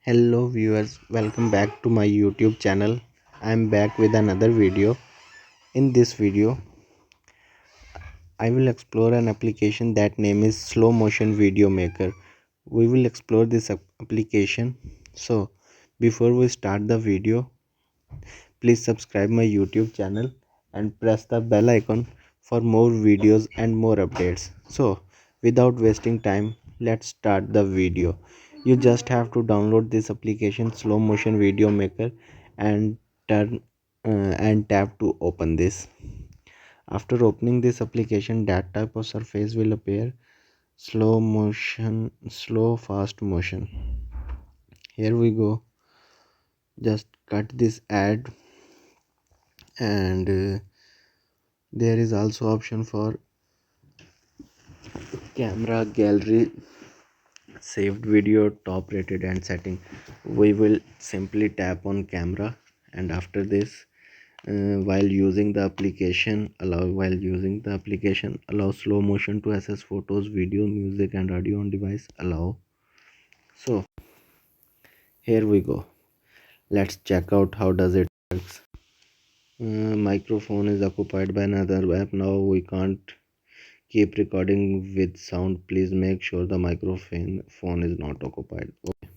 Hello viewers, welcome back to my YouTube channel. I am back with another video. In this video, I will explore an application that name is Slow Motion Video Maker. We will explore this application. So, before we start the video, please subscribe my YouTube channel and press the bell icon for more videos and more updates. So, without wasting time, let's start the video. You just have to download this application Slow Motion Video Maker and turn and tap to open this. After opening this application, that type of surface will appear: slow motion, slow fast motion. Here we go. Just cut this ad, and there is also option for camera, gallery, saved video, top rated, and setting. We will simply tap on camera, and after this, while using the application, allow slow motion to access photos, video, music, and audio on device. Allow. So here we go. Let's check out how does it works. Microphone is occupied by another app. Now we can't keep recording with sound. Please make sure the microphone phone is not occupied. Okay.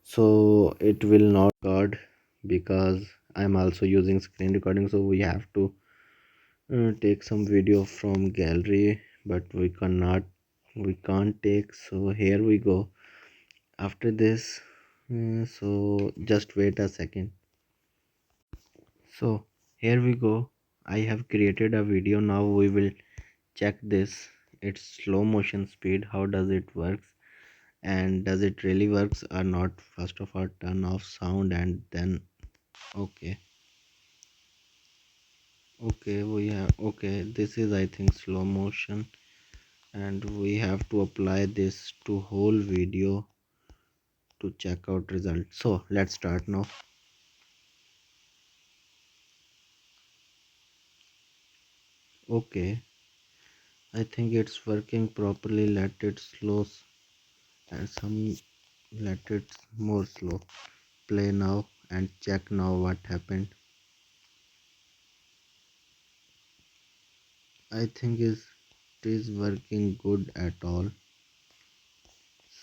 So it will not record because I'm also using screen recording. So we have to take some video from gallery, but we can't take. So here we go. After this, so just wait a second. So here we go. I have created a video. Now we will check this. It's slow motion speed. How does it works, and does it really works or not? First of all, turn off sound, and then okay. Okay, this is, I think, slow motion, and we have to apply this to whole video to check out result. So let's start now. Okay, I think it's working properly. Let it slow and some let it more slow. Play now and check now what happened. I think it is working good at all.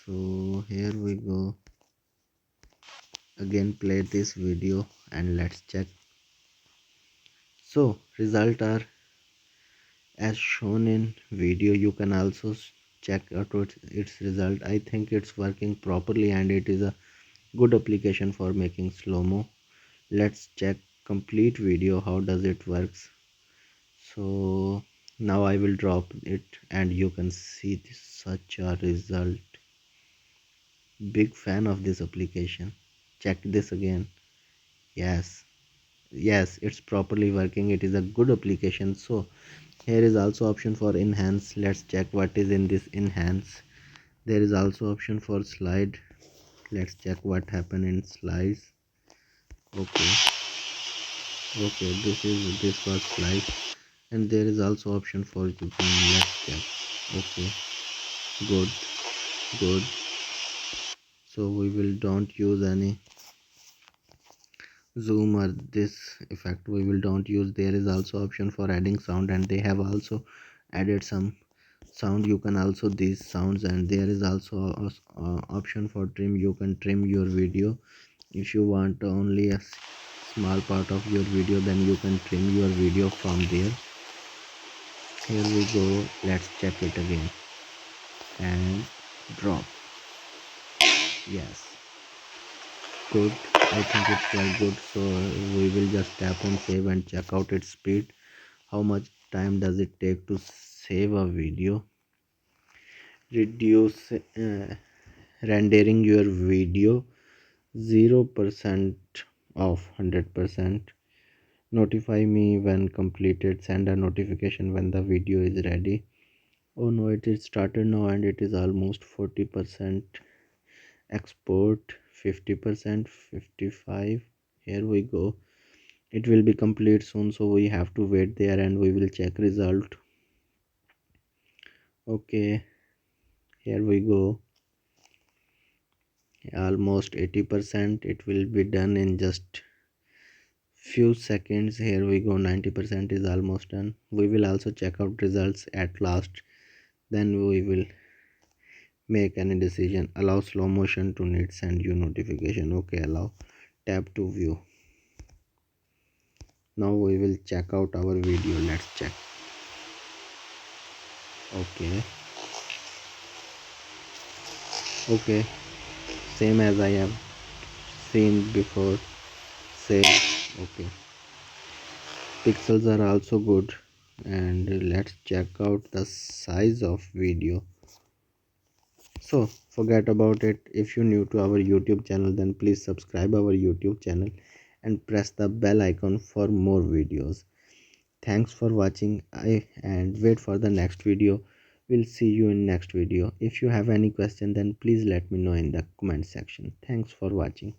So here we go. Again play this video and let's check. So result are as shown in video. You can also check out its result. I think it's working properly and it is a good application for making slow-mo. Let's check complete video how does it works. So now I will drop it and you can see such a result. Big fan of this application. Check this again. Yes, it's properly working. It is a good application. So here is also option for enhance. Let's check what is in this enhance. There is also option for slide. Let's check what happened in slides. Okay, this was slide, and there is also option for zoom. Let's check. Okay, good, good. So we will don't use any zoom or this effect. We will don't use. There is also option for adding sound, and they have also added some sound. You can also these sounds, and there is also option for trim. You can trim your video if you want only a small part of your video, then you can trim your video from there. Here we go. Let's check it again and drop. Yes, good. I think it's quite good. So we will just tap on save and check out its speed. How much time does it take to save a video? Reduce rendering your video 0% of 100%. Notify me when completed. Send a notification when the video is ready. Oh no, it is started now and it is almost 40%. Export 50%, 55. Here we go. It will be complete soon, so we have to wait there and we will check result. Okay, here we go. almost 80%. It will be done in just few seconds. Here we go, 90% is almost done. We will also check out results at last, then we will make any decision. Allow slow motion to need send you notification. Okay, allow. Tap to view. Now we will check out our video. Let's check. Okay, okay, same as I have seen before. Same. Okay, pixels are also good. And let's check out the size of video. So forget about it. If you're new to our YouTube channel, then please subscribe our YouTube channel and press the bell icon for more videos. Thanks for watching. And wait for the next video. We'll see you in next video. If you have any question, then please let me know in the comment section. Thanks for watching.